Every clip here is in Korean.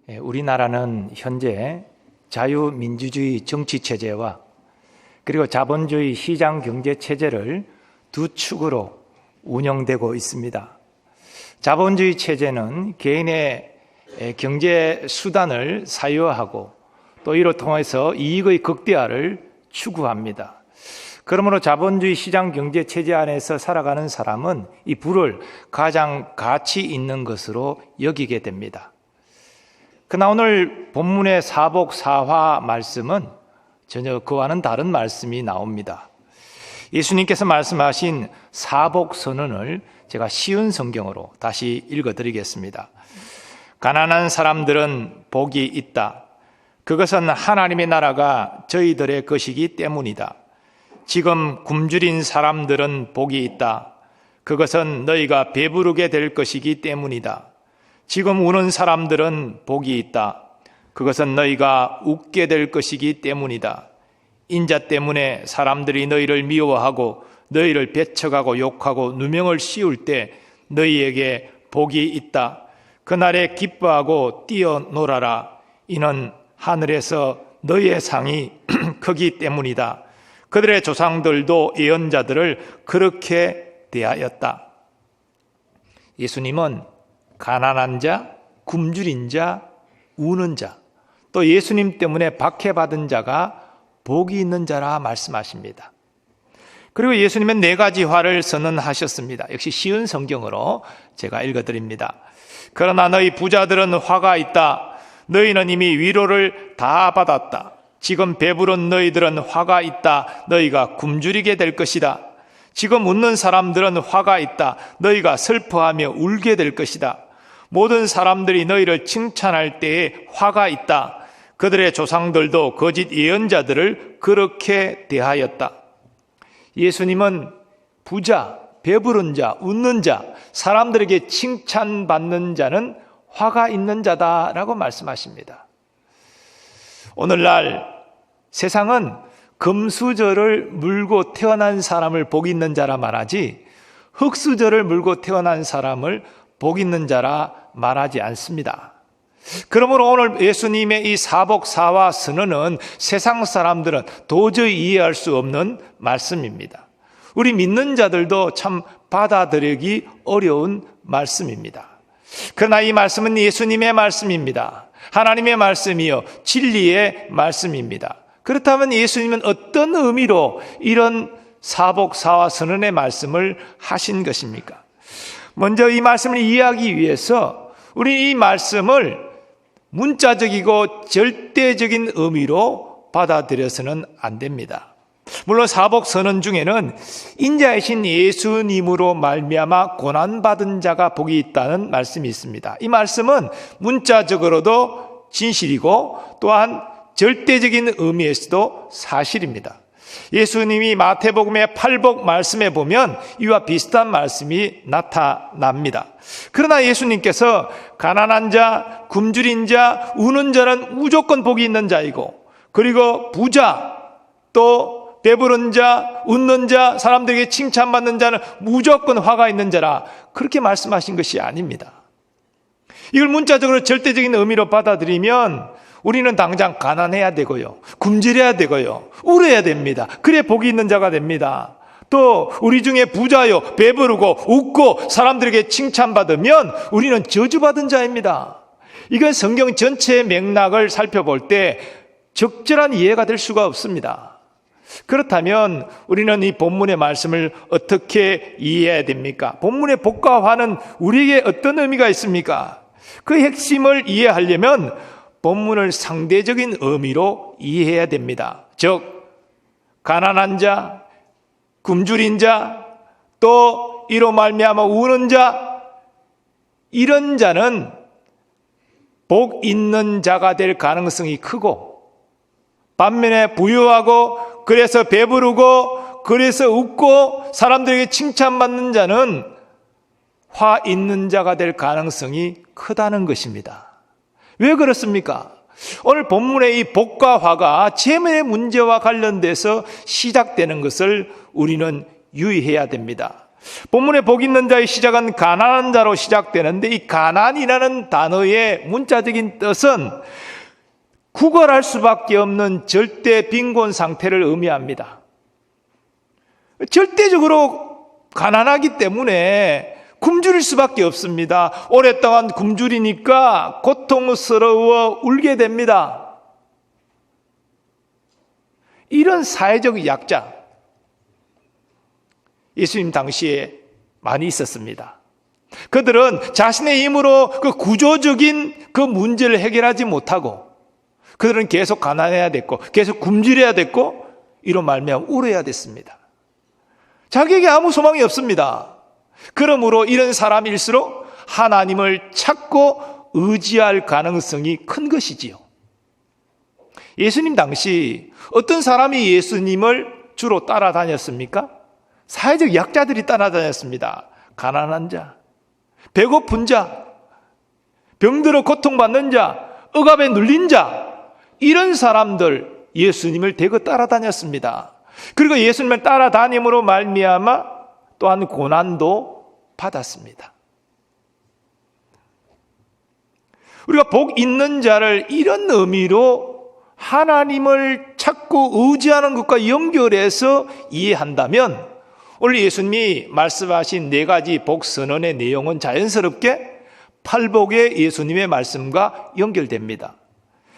우리나라는 현재 자유민주주의 정치체제와 그리고 자본주의 시장경제체제를 두 축으로 운영되고 있습니다. 자본주의 체제는 개인의 경제 수단을 사유화하고 또 이로 통해서 이익의 극대화를 추구합니다. 그러므로 자본주의 시장경제체제 안에서 살아가는 사람은 이 부를 가장 가치 있는 것으로 여기게 됩니다. 그러나 오늘 본문의 사복사화 말씀은 전혀 그와는 다른 말씀이 나옵니다. 예수님께서 말씀하신 사복선언을 제가 쉬운 성경으로 다시 읽어드리겠습니다. 가난한 사람들은 복이 있다. 그것은 하나님의 나라가 저희들의 것이기 때문이다. 지금 굶주린 사람들은 복이 있다. 그것은 너희가 배부르게 될 것이기 때문이다. 지금 우는 사람들은 복이 있다. 그것은 너희가 웃게 될 것이기 때문이다. 인자 때문에 사람들이 너희를 미워하고 너희를 배척하고 욕하고 누명을 씌울 때 너희에게 복이 있다. 그날에 기뻐하고 뛰어놀아라. 이는 하늘에서 너희의 상이 크기 때문이다. 그들의 조상들도 예언자들을 그렇게 대하였다. 예수님은 가난한 자, 굶주린 자, 우는 자, 또 예수님 때문에 박해받은 자가 복이 있는 자라 말씀하십니다. 그리고 예수님은 4가지 화를 선언하셨습니다. 역시 쉬운 성경으로 제가 읽어드립니다. 그러나 너희 부자들은 화가 있다. 너희는 이미 위로를 다 받았다. 지금 배부른 너희들은 화가 있다. 너희가 굶주리게 될 것이다. 지금 웃는 사람들은 화가 있다. 너희가 슬퍼하며 울게 될 것이다. 모든 사람들이 너희를 칭찬할 때에 화가 있다. 그들의 조상들도 거짓 예언자들을 그렇게 대하였다. 예수님은 부자, 배부른 자, 웃는 자, 사람들에게 칭찬받는 자는 화가 있는 자다라고 말씀하십니다. 오늘날 세상은 금수저를 물고 태어난 사람을 복 있는 자라 말하지 흙수저를 물고 태어난 사람을 복 있는 자라 말하지 않습니다. 그러므로 오늘 예수님의 이 사복사화 선언은 세상 사람들은 도저히 이해할 수 없는 말씀입니다. 우리 믿는 자들도 참 받아들이기 어려운 말씀입니다. 그러나 이 말씀은 예수님의 말씀입니다. 하나님의 말씀이요 진리의 말씀입니다. 그렇다면 예수님은 어떤 의미로 이런 사복사화 선언의 말씀을 하신 것입니까? 먼저 이 말씀을 이해하기 위해서 우리 이 말씀을 문자적이고 절대적인 의미로 받아들여서는 안 됩니다. 물론 사복선언 중에는 인자이신 예수님으로 말미암아 고난받은 자가 복이 있다는 말씀이 있습니다. 이 말씀은 문자적으로도 진실이고 또한 절대적인 의미에서도 사실입니다. 예수님이 마태복음의 8복 말씀에 보면 이와 비슷한 말씀이 나타납니다. 그러나 예수님께서 가난한 자, 굶주린 자, 우는 자는 무조건 복이 있는 자이고 그리고 부자, 또 배부른 자, 웃는 자, 사람들에게 칭찬받는 자는 무조건 화가 있는 자라 그렇게 말씀하신 것이 아닙니다. 이걸 문자적으로 절대적인 의미로 받아들이면 우리는 당장 가난해야 되고요. 굶주려야 되고요. 울어야 됩니다. 그래 복이 있는 자가 됩니다. 또 우리 중에 부자요, 배부르고 웃고 사람들에게 칭찬받으면 우리는 저주받은 자입니다. 이건 성경 전체의 맥락을 살펴볼 때 적절한 이해가 될 수가 없습니다. 그렇다면 우리는 이 본문의 말씀을 어떻게 이해해야 됩니까? 본문의 복과 화는 우리에게 어떤 의미가 있습니까? 그 핵심을 이해하려면 본문을 상대적인 의미로 이해해야 됩니다. 즉 가난한 자, 굶주린 자, 또 이로 말미암아 우는 자, 이런 자는 복 있는 자가 될 가능성이 크고 반면에 부유하고 그래서 배부르고 그래서 웃고 사람들에게 칭찬받는 자는 화 있는 자가 될 가능성이 크다는 것입니다. 왜 그렇습니까? 오늘 본문의 이 복과 화가 재물의 문제와 관련돼서 시작되는 것을 우리는 유의해야 됩니다. 본문의 복 있는 자의 시작은 가난한 자로 시작되는데, 이 가난이라는 단어의 문자적인 뜻은 구걸할 수밖에 없는 절대 빈곤 상태를 의미합니다. 절대적으로 가난하기 때문에 굶주릴 수밖에 없습니다. 오랫동안 굶주리니까 고통스러워 울게 됩니다. 이런 사회적 약자, 예수님 당시에 많이 있었습니다. 그들은 자신의 힘으로 그 구조적인 그 문제를 해결하지 못하고, 그들은 계속 가난해야 됐고, 계속 굶주려야 됐고, 이로 말미암아 울어야 됐습니다. 자기에게 아무 소망이 없습니다. 그러므로 이런 사람일수록 하나님을 찾고 의지할 가능성이 큰 것이지요. 예수님 당시 어떤 사람이 예수님을 주로 따라다녔습니까? 사회적 약자들이 따라다녔습니다. 가난한 자, 배고픈 자, 병들어 고통받는 자, 억압에 눌린 자, 이런 사람들 예수님을 대거 따라다녔습니다. 그리고 예수님을 따라다님으로 말미암아 또한 고난도 받았습니다. 우리가 복 있는 자를 이런 의미로 하나님을 찾고 의지하는 것과 연결해서 이해한다면, 오늘 예수님이 말씀하신 4가지 복 선언의 내용은 자연스럽게 팔복의 예수님의 말씀과 연결됩니다.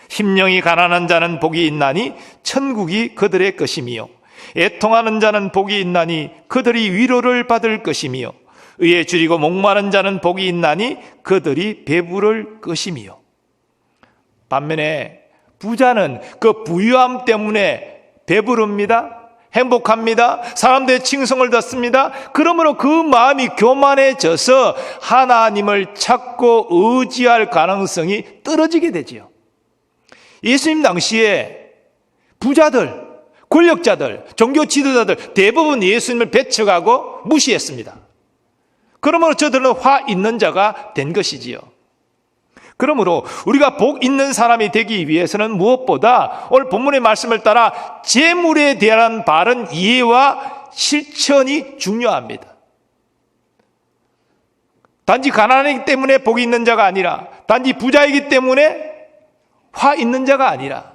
심령이 가난한 자는 복이 있나니 천국이 그들의 것이며, 애통하는 자는 복이 있나니 그들이 위로를 받을 것이며, 의에 줄이고 목마른 자는 복이 있나니 그들이 배부를 것이며. 반면에 부자는 그 부유함 때문에 배부릅니다. 행복합니다. 사람들의 칭송을 듣습니다. 그러므로 그 마음이 교만해져서 하나님을 찾고 의지할 가능성이 떨어지게 되지요. 예수님 당시에 부자들, 권력자들, 종교 지도자들 대부분 예수님을 배척하고 무시했습니다. 그러므로 저들은 화 있는 자가 된 것이지요. 그러므로 우리가 복 있는 사람이 되기 위해서는 무엇보다 오늘 본문의 말씀을 따라 재물에 대한 바른 이해와 실천이 중요합니다. 단지 가난하기 때문에 복이 있는 자가 아니라, 단지 부자이기 때문에 화 있는 자가 아니라,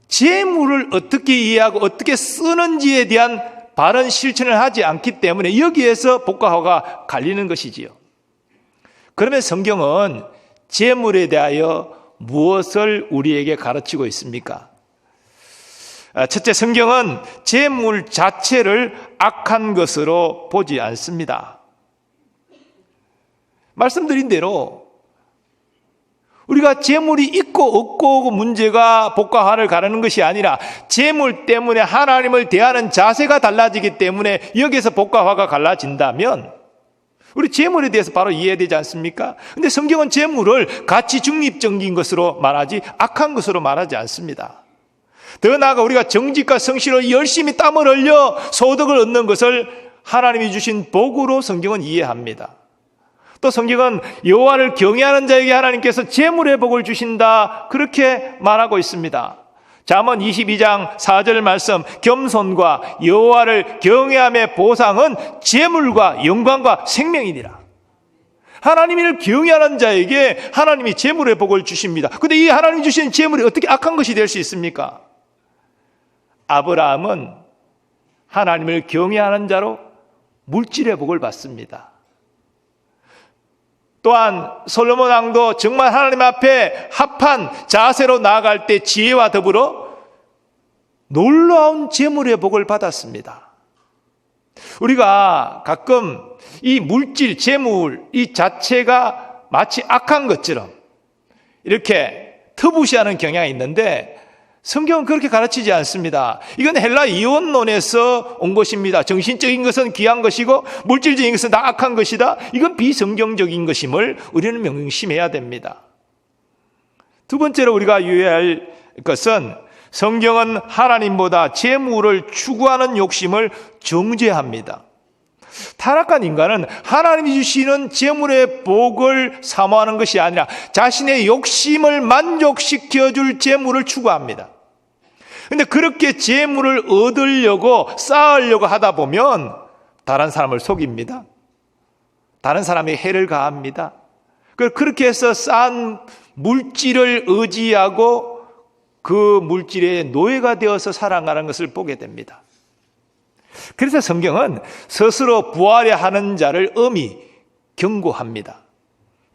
재물을 어떻게 이해하고 어떻게 쓰는지에 대한 바른 실천을 하지 않기 때문에 여기에서 복과 화가 갈리는 것이지요. 그러면 성경은 재물에 대하여 무엇을 우리에게 가르치고 있습니까? 첫째, 성경은 재물 자체를 악한 것으로 보지 않습니다. 말씀드린 대로 우리가 재물이 있고 없고 문제가 복과 화를 가르는 것이 아니라, 재물 때문에 하나님을 대하는 자세가 달라지기 때문에 여기서 복과 화가 갈라진다면 우리 재물에 대해서 바로 이해해야 되지 않습니까? 근데 성경은 재물을 가치 중립적인 것으로 말하지 악한 것으로 말하지 않습니다. 더 나아가 우리가 정직과 성실로 열심히 땀을 흘려 소득을 얻는 것을 하나님이 주신 복으로 성경은 이해합니다. 또 성경은 여호와를 경외하는 자에게 하나님께서 재물의 복을 주신다, 그렇게 말하고 있습니다. 잠언 22장 4절 말씀, 겸손과 여호와를 경외함의 보상은 재물과 영광과 생명이니라. 하나님을 경외하는 자에게 하나님이 재물의 복을 주십니다. 그런데 이 하나님이 주신 재물이 어떻게 악한 것이 될 수 있습니까? 아브라함은 하나님을 경외하는 자로 물질의 복을 받습니다. 또한 솔로몬 왕도 정말 하나님 앞에 합한 자세로 나아갈 때 지혜와 더불어 놀라운 재물의 복을 받았습니다. 우리가 가끔 이 물질, 재물 이 자체가 마치 악한 것처럼 이렇게 터부시하는 경향이 있는데, 성경은 그렇게 가르치지 않습니다. 이건 헬라 이원론에서 온 것입니다. 정신적인 것은 귀한 것이고 물질적인 것은 다 악한 것이다. 이건 비성경적인 것임을 우리는 명심해야 됩니다. 두 번째로 우리가 유의할 것은, 성경은 하나님보다 재물을 추구하는 욕심을 정죄합니다. 타락한 인간은 하나님이 주시는 재물의 복을 사모하는 것이 아니라 자신의 욕심을 만족시켜줄 재물을 추구합니다. 그런데 그렇게 재물을 얻으려고 쌓으려고 하다 보면 다른 사람을 속입니다. 다른 사람에게 해를 가합니다. 그렇게 해서 쌓은 물질을 의지하고 그 물질의 노예가 되어서 살아가는 것을 보게 됩니다. 그래서 성경은 스스로 부하려 하는 자를 엄히 경고합니다.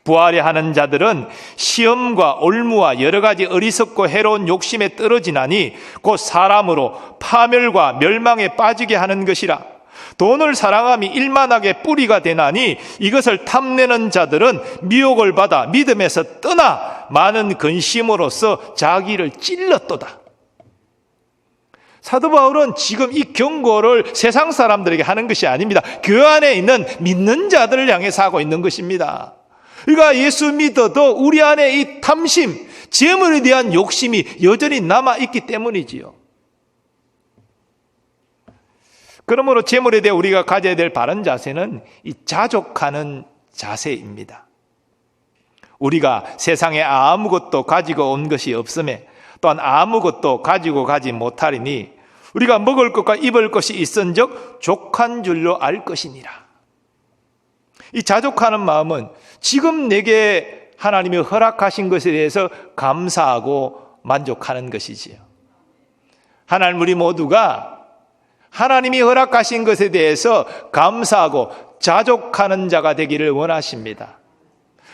부하려 하는 자들은 시험과 올무와 여러 가지 어리석고 해로운 욕심에 떨어지나니 곧 사람으로 파멸과 멸망에 빠지게 하는 것이라. 돈을 사랑함이 일만하게 뿌리가 되나니 이것을 탐내는 자들은 미혹을 받아 믿음에서 떠나 많은 근심으로써 자기를 찔렀도다. 사도 바울은 지금 이 경고를 세상 사람들에게 하는 것이 아닙니다. 교회 안에 있는 믿는 자들을 향해서 하고 있는 것입니다. 그러니까 예수 믿어도 우리 안에 이 탐심, 재물에 대한 욕심이 여전히 남아있기 때문이지요. 그러므로 재물에 대해 우리가 가져야 될 바른 자세는 이 자족하는 자세입니다. 우리가 세상에 아무것도 가지고 온 것이 없음에 또한 아무것도 가지고 가지 못하리니 우리가 먹을 것과 입을 것이 있은즉 족한 줄로 알 것이니라. 이 자족하는 마음은 지금 내게 하나님이 허락하신 것에 대해서 감사하고 만족하는 것이지요. 하나님 우리 모두가 하나님이 허락하신 것에 대해서 감사하고 자족하는 자가 되기를 원하십니다.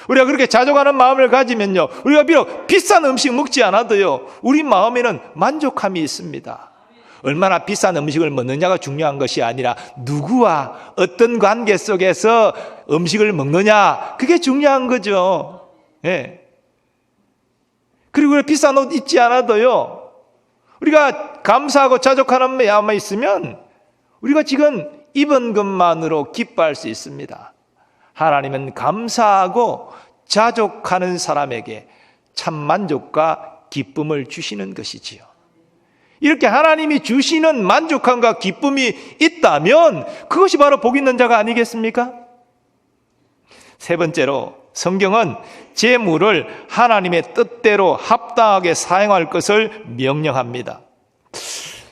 우리가 그렇게 자족하는 마음을 가지면요, 우리가 비록 비싼 음식 먹지 않아도요, 우리 마음에는 만족함이 있습니다. 얼마나 비싼 음식을 먹느냐가 중요한 것이 아니라 누구와 어떤 관계 속에서 음식을 먹느냐, 그게 중요한 거죠. 예. 그리고 비싼 옷 입지 않아도요, 우리가 감사하고 자족하는 마음이 있으면 우리가 지금 입은 것만으로 기뻐할 수 있습니다. 하나님은 감사하고 자족하는 사람에게 참 만족과 기쁨을 주시는 것이지요. 이렇게 하나님이 주시는 만족함과 기쁨이 있다면 그것이 바로 복 있는 자가 아니겠습니까? 세 번째로 성경은 재물을 하나님의 뜻대로 합당하게 사용할 것을 명령합니다.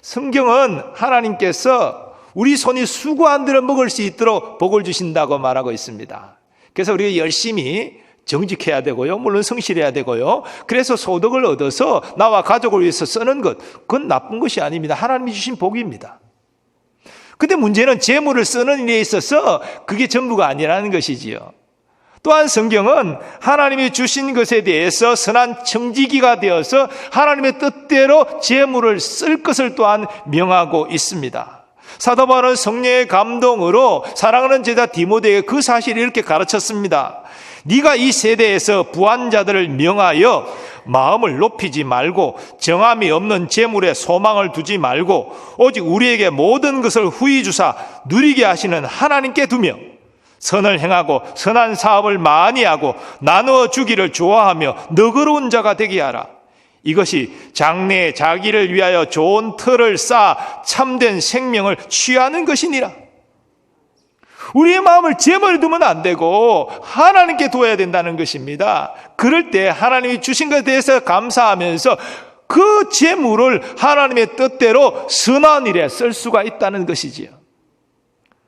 성경은 하나님께서 우리 손이 수고한 대로 먹을 수 있도록 복을 주신다고 말하고 있습니다. 그래서 우리가 열심히 정직해야 되고요, 물론 성실해야 되고요, 그래서 소득을 얻어서 나와 가족을 위해서 쓰는 것, 그건 나쁜 것이 아닙니다. 하나님이 주신 복입니다. 근데 문제는 재물을 쓰는 일에 있어서 그게 전부가 아니라는 것이지요. 또한 성경은 하나님이 주신 것에 대해서 선한 청지기가 되어서 하나님의 뜻대로 재물을 쓸 것을 또한 명하고 있습니다. 사도 바울은 성령의 감동으로 사랑하는 제자 디모데에게 그 사실을 이렇게 가르쳤습니다. 네가 이 세대에서 부한 자들을 명하여 마음을 높이지 말고 정함이 없는 재물에 소망을 두지 말고 오직 우리에게 모든 것을 후히 주사 누리게 하시는 하나님께 두며 선을 행하고 선한 사업을 많이 하고 나누어 주기를 좋아하며 너그러운 자가 되게 하라. 이것이 장래에 자기를 위하여 좋은 틀을 쌓아 참된 생명을 취하는 것이니라. 우리의 마음을 재물에 두면 안 되고 하나님께 둬야 된다는 것입니다. 그럴 때 하나님이 주신 것에 대해서 감사하면서 그 재물을 하나님의 뜻대로 선한 일에 쓸 수가 있다는 것이지요.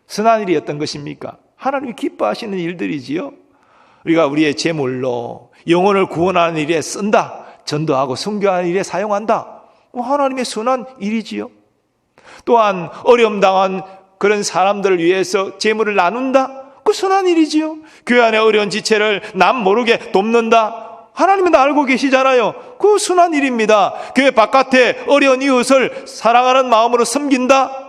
선한 일이 어떤 것입니까? 하나님이 기뻐하시는 일들이지요. 우리가 우리의 재물로 영혼을 구원하는 일에 쓴다, 전도하고 선교하는 일에 사용한다, 하나님의 선한 일이지요. 또한 어려움 당한 그런 사람들을 위해서 재물을 나눈다, 그 선한 일이지요. 교회 안에 어려운 지체를 남 모르게 돕는다, 하나님은 다 알고 계시잖아요. 그 선한 일입니다. 교회 바깥에 어려운 이웃을 사랑하는 마음으로 섬긴다,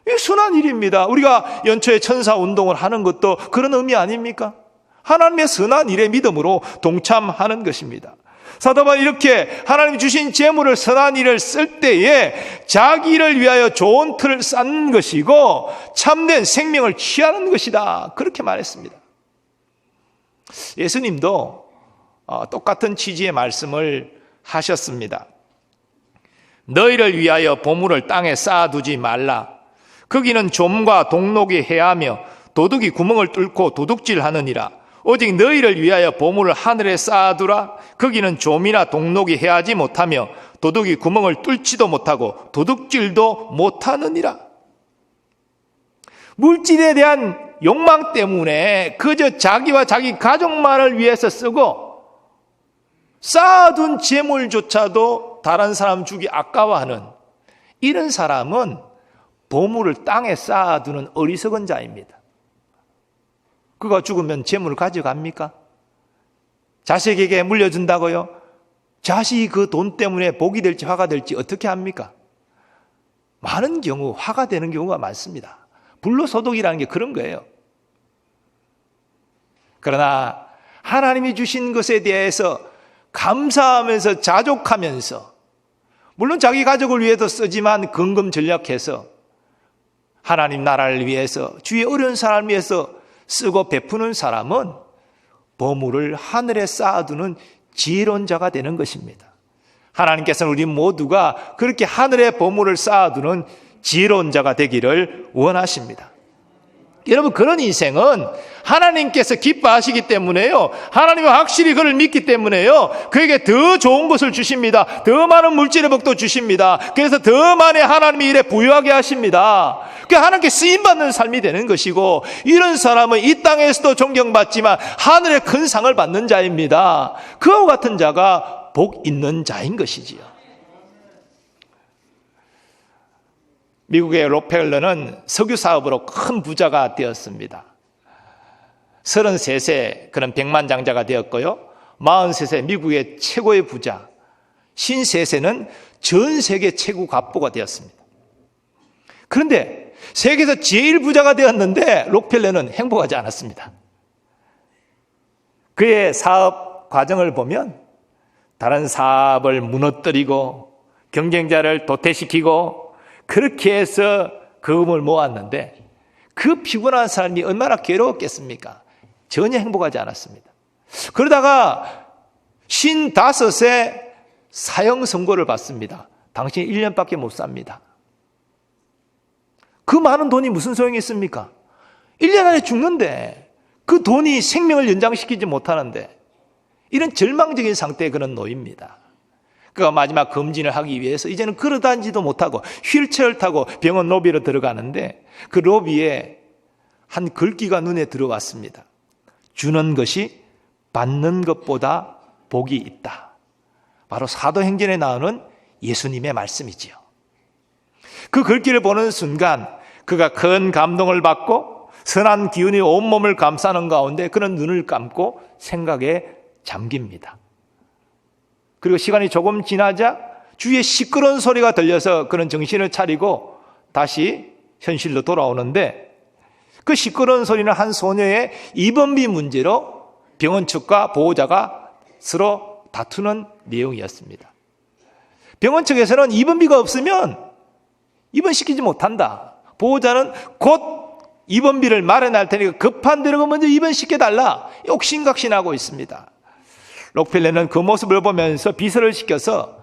이 선한 일입니다. 우리가 연초에 천사 운동을 하는 것도 그런 의미 아닙니까? 하나님의 선한 일에 믿음으로 동참하는 것입니다. 사도 바울은 이렇게 하나님 주신 재물을 선한 일을 쓸 때에 자기를 위하여 좋은 틀을 쌓는 것이고 참된 생명을 취하는 것이다, 그렇게 말했습니다. 예수님도 똑같은 취지의 말씀을 하셨습니다. 너희를 위하여 보물을 땅에 쌓아두지 말라. 거기는 좀과 동록이 해하며 도둑이 구멍을 뚫고 도둑질하느니라. 오직 너희를 위하여 보물을 하늘에 쌓아두라. 거기는 좀이나 동록이 해하지 못하며 도둑이 구멍을 뚫지도 못하고 도둑질도 못하느니라. 물질에 대한 욕망 때문에 그저 자기와 자기 가족만을 위해서 쓰고 쌓아둔 재물조차도 다른 사람 주기 아까워하는 이런 사람은 보물을 땅에 쌓아두는 어리석은 자입니다. 그가 죽으면 재물을 가져갑니까? 자식에게 물려준다고요? 자식이 그 돈 때문에 복이 될지 화가 될지 어떻게 합니까? 많은 경우 화가 되는 경우가 많습니다. 불로소득이라는 게 그런 거예요. 그러나 하나님이 주신 것에 대해서 감사하면서 자족하면서 물론 자기 가족을 위해서 쓰지만 근검전략해서 하나님 나라를 위해서 주의 어려운 사람을 위해서 쓰고 베푸는 사람은 보물을 하늘에 쌓아두는 지혜로운 자가 되는 것입니다. 하나님께서는 우리 모두가 그렇게 하늘에 보물을 쌓아두는 지혜로운 자가 되기를 원하십니다. 여러분, 그런 인생은 하나님께서 기뻐하시기 때문에요. 하나님은 확실히 그를 믿기 때문에요. 그에게 더 좋은 것을 주십니다. 더 많은 물질의 복도 주십니다. 그래서 더 많이 하나님의 일에 부유하게 하십니다. 하나님께 쓰임받는 삶이 되는 것이고, 이런 사람은 이 땅에서도 존경받지만 하늘의 큰 상을 받는 자입니다. 그와 같은 자가 복 있는 자인 것이지요. 미국의 록펠러는 석유 사업으로 큰 부자가 되었습니다. 33세 그런 백만장자가 되었고요. 43세 미국의 최고의 부자, 53세는 전 세계 최고 갑부가 되었습니다. 그런데 세계에서 제일 부자가 되었는데 록펠러는 행복하지 않았습니다. 그의 사업 과정을 보면 다른 사업을 무너뜨리고 경쟁자를 도태시키고 그렇게 해서 금을 모았는데 그 피곤한 삶이 얼마나 괴로웠겠습니까? 전혀 행복하지 않았습니다. 그러다가 55세 사형 선고를 받습니다. 당신 1년밖에 못 삽니다. 그 많은 돈이 무슨 소용이 있습니까? 1년 안에 죽는데 그 돈이 생명을 연장시키지 못하는데 이런 절망적인 상태의 그런 노입니다. 그가 마지막 검진을 하기 위해서 이제는 걸어다니지도 못하고 휠체어를 타고 병원 로비로 들어가는데 그 로비에 한 글귀가 눈에 들어왔습니다. 주는 것이 받는 것보다 복이 있다. 바로 사도행전에 나오는 예수님의 말씀이지요. 그 글귀를 보는 순간 그가 큰 감동을 받고 선한 기운이 온몸을 감싸는 가운데 그런 눈을 감고 생각에 잠깁니다. 그리고 시간이 조금 지나자 주위에 시끄러운 소리가 들려서 그런 정신을 차리고 다시 현실로 돌아오는데 그 시끄러운 소리는 한 소녀의 입원비 문제로 병원 측과 보호자가 서로 다투는 내용이었습니다. 병원 측에서는 입원비가 없으면 입원시키지 못한다. 보호자는 곧 입원비를 마련할 테니까 급한 대로 먼저 입원시켜달라. 옥신각신하고 있습니다. 록펠러는 그 모습을 보면서 비서를 시켜서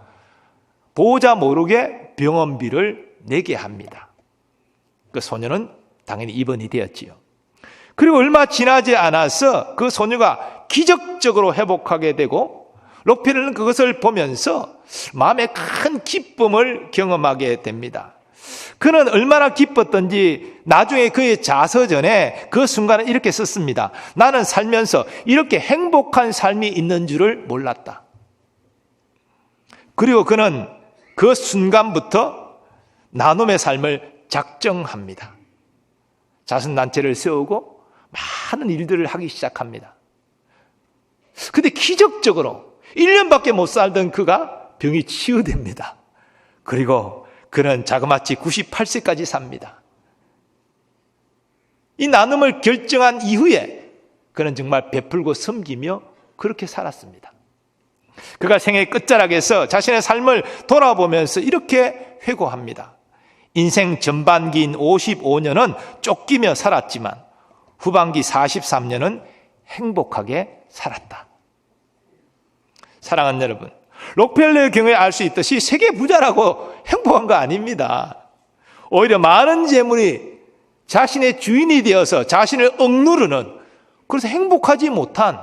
보호자 모르게 병원비를 내게 합니다. 그 소녀는 당연히 입원이 되었지요. 그리고 얼마 지나지 않아서 그 소녀가 기적적으로 회복하게 되고 록펠러는 그것을 보면서 마음에 큰 기쁨을 경험하게 됩니다. 그는 얼마나 기뻤던지 나중에 그의 자서전에 그 순간을 이렇게 썼습니다. 나는 살면서 이렇게 행복한 삶이 있는 줄을 몰랐다. 그리고 그는 그 순간부터 나눔의 삶을 작정합니다. 자선단체를 세우고 많은 일들을 하기 시작합니다. 근데 기적적으로 1년밖에 못 살던 그가 병이 치유됩니다. 그리고 그는 자그마치 98세까지 삽니다. 이 나눔을 결정한 이후에 그는 정말 베풀고 섬기며 그렇게 살았습니다. 그가 생애 끝자락에서 자신의 삶을 돌아보면서 이렇게 회고합니다. 인생 전반기인 55년은 쫓기며 살았지만 후반기 43년은 행복하게 살았다. 사랑하는 여러분, 록펠러의 경우에 알 수 있듯이 세계 부자라고 행복한 거 아닙니다. 오히려 많은 재물이 자신의 주인이 되어서 자신을 억누르는, 그래서 행복하지 못한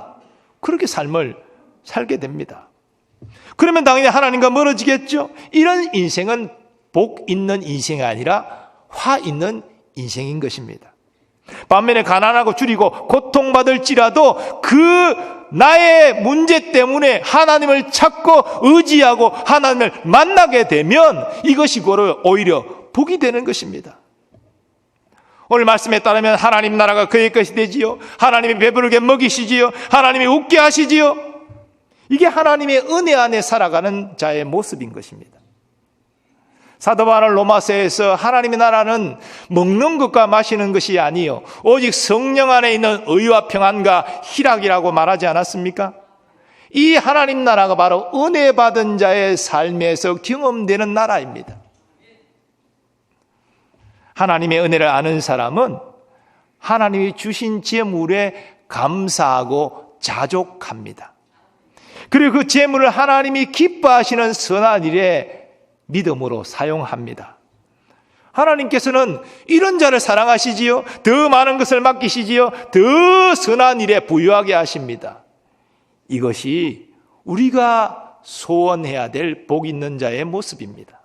그렇게 삶을 살게 됩니다. 그러면 당연히 하나님과 멀어지겠죠. 이런 인생은 복 있는 인생이 아니라 화 있는 인생인 것입니다. 반면에 가난하고 줄이고 고통받을지라도 그 나의 문제 때문에 하나님을 찾고 의지하고 하나님을 만나게 되면 이것이 오히려 복이 되는 것입니다. 오늘 말씀에 따르면 하나님 나라가 그의 것이 되지요. 하나님이 배부르게 먹이시지요. 하나님이 웃게 하시지요. 이게 하나님의 은혜 안에 살아가는 자의 모습인 것입니다. 사도 바울 로마서에서 하나님의 나라는 먹는 것과 마시는 것이 아니요 오직 성령 안에 있는 의와 평안과 희락이라고 말하지 않았습니까? 이 하나님 나라가 바로 은혜 받은 자의 삶에서 경험되는 나라입니다. 하나님의 은혜를 아는 사람은 하나님이 주신 재물에 감사하고 자족합니다. 그리고 그 재물을 하나님이 기뻐하시는 선한 일에 믿음으로 사용합니다. 하나님께서는 이런 자를 사랑하시지요. 더 많은 것을 맡기시지요. 더 선한 일에 부유하게 하십니다. 이것이 우리가 소원해야 될 복 있는 자의 모습입니다.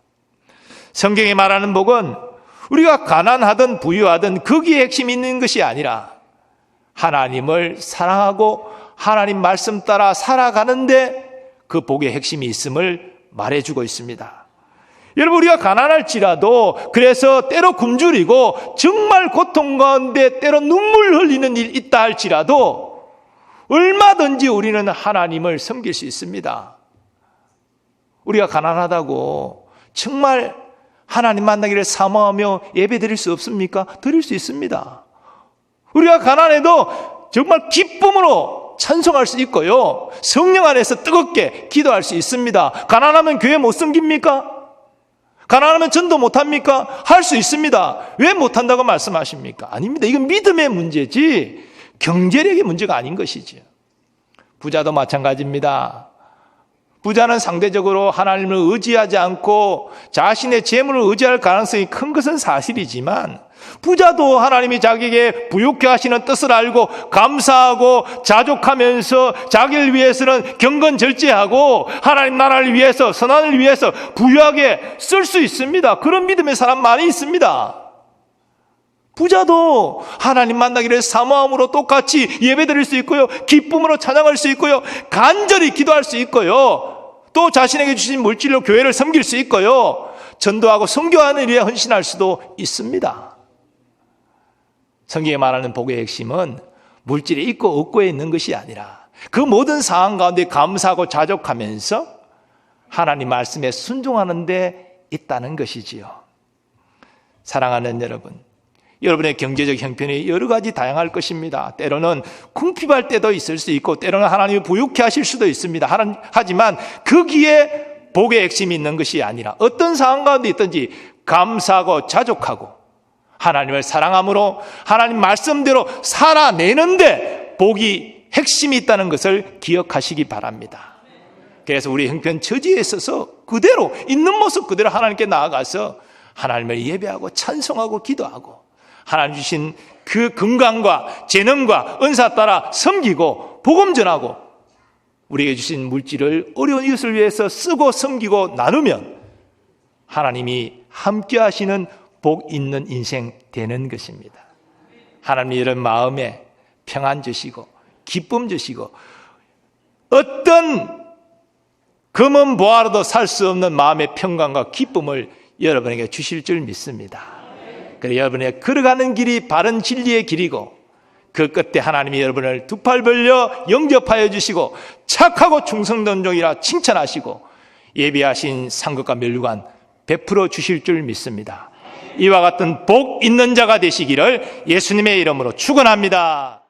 성경이 말하는 복은 우리가 가난하든 부유하든 거기에 핵심이 있는 것이 아니라 하나님을 사랑하고 하나님 말씀 따라 살아가는데 그 복의 핵심이 있음을 말해주고 있습니다. 여러분, 우리가 가난할지라도 그래서 때로 굶주리고 정말 고통 가운데 때로 눈물 흘리는 일이 있다 할지라도 얼마든지 우리는 하나님을 섬길 수 있습니다. 우리가 가난하다고 정말 하나님 만나기를 사모하며 예배 드릴 수 없습니까? 드릴 수 있습니다. 우리가 가난해도 정말 기쁨으로 찬송할 수 있고요. 성령 안에서 뜨겁게 기도할 수 있습니다. 가난하면 교회 못 섬깁니까? 가난하면 전도 못합니까? 할 수 있습니다. 왜 못한다고 말씀하십니까? 아닙니다. 이건 믿음의 문제지 경제력의 문제가 아닌 것이지요. 부자도 마찬가지입니다. 부자는 상대적으로 하나님을 의지하지 않고 자신의 재물을 의지할 가능성이 큰 것은 사실이지만 부자도 하나님이 자기에게 부유케 하시는 뜻을 알고 감사하고 자족하면서 자기를 위해서는 경건절제하고 하나님 나라를 위해서 선한을 위해서 부유하게 쓸 수 있습니다. 그런 믿음의 사람 많이 있습니다. 부자도 하나님 만나기를 사모함으로 똑같이 예배드릴 수 있고요. 기쁨으로 찬양할 수 있고요. 간절히 기도할 수 있고요. 또 자신에게 주신 물질로 교회를 섬길 수 있고요. 전도하고 선교하는 일에 헌신할 수도 있습니다. 성경에 말하는 복의 핵심은 물질에 있고 없고에 있는 것이 아니라 그 모든 상황 가운데 감사하고 자족하면서 하나님 말씀에 순종하는 데 있다는 것이지요. 사랑하는 여러분, 여러분의 경제적 형편이 여러 가지 다양할 것입니다. 때로는 궁핍할 때도 있을 수 있고 때로는 하나님이 부유케 하실 수도 있습니다. 하지만 거기에 복의 핵심이 있는 것이 아니라 어떤 상황 가운데 있든지 감사하고 자족하고 하나님을 사랑함으로 하나님 말씀대로 살아내는데 복이 핵심이 있다는 것을 기억하시기 바랍니다. 그래서 우리 형편 처지에 있어서 그대로 있는 모습 그대로 하나님께 나아가서 하나님을 예배하고 찬송하고 기도하고 하나님 주신 그 건강과 재능과 은사 따라 섬기고 복음 전하고 우리에게 주신 물질을 어려운 이웃을 위해서 쓰고 섬기고 나누면 하나님이 함께 하시는 복 있는 인생 되는 것입니다. 하나님이 이런 마음에 평안 주시고 기쁨 주시고 어떤 금은 보아라도 살 수 없는 마음의 평강과 기쁨을 여러분에게 주실 줄 믿습니다. 그래서 여러분의 걸어가는 길이 바른 진리의 길이고 그 끝에 하나님이 여러분을 두 팔 벌려 영접하여 주시고 착하고 충성된 종이라 칭찬하시고 예비하신 상급과 면류관 베풀어 주실 줄 믿습니다. 이와 같은 복 있는 자가 되시기를 예수님의 이름으로 축원합니다.